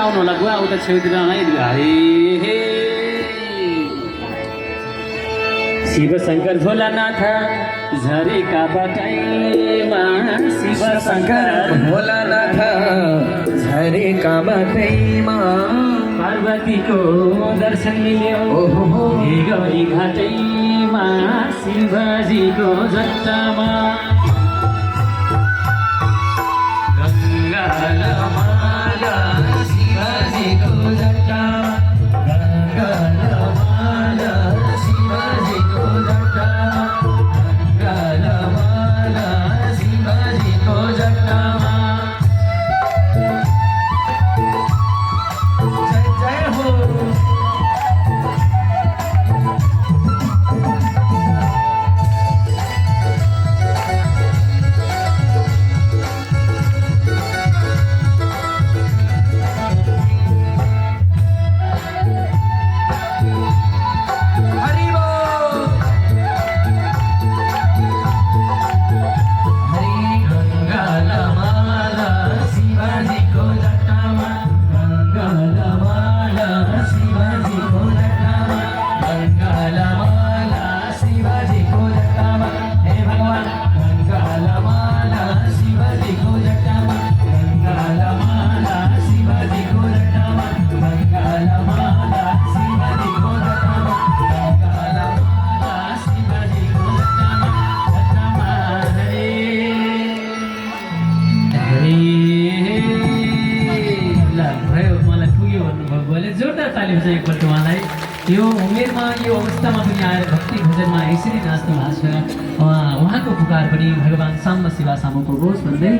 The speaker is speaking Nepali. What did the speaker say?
आउनु होला बुवा उता छेउतिर नै हे शिव शङ्कर भोलानाथ झरेका बाटैमा शिव शङ्कर भोलानाथ झरेका बाटैमा पार्वतीको दर्शन मिल्यो गरी घाटैमा शिवजीको जट्टामा गङ्गालमाला शिवजीको जट्टामा गङ्गालमाला शिवजीको जट्टामा गङ्गालमाला शिवजीको जट्टामा जय जय हो जोरदार ताली बजाई एकपल्ट उहाँलाई यो उमेरमा यो अवस्थामा पनि आएर भक्ति भजनमा यसरी नाच्नु भएको छ उहाँको पुकार पनि भगवान् साम्ब शिवा सामुको होस् भन्दै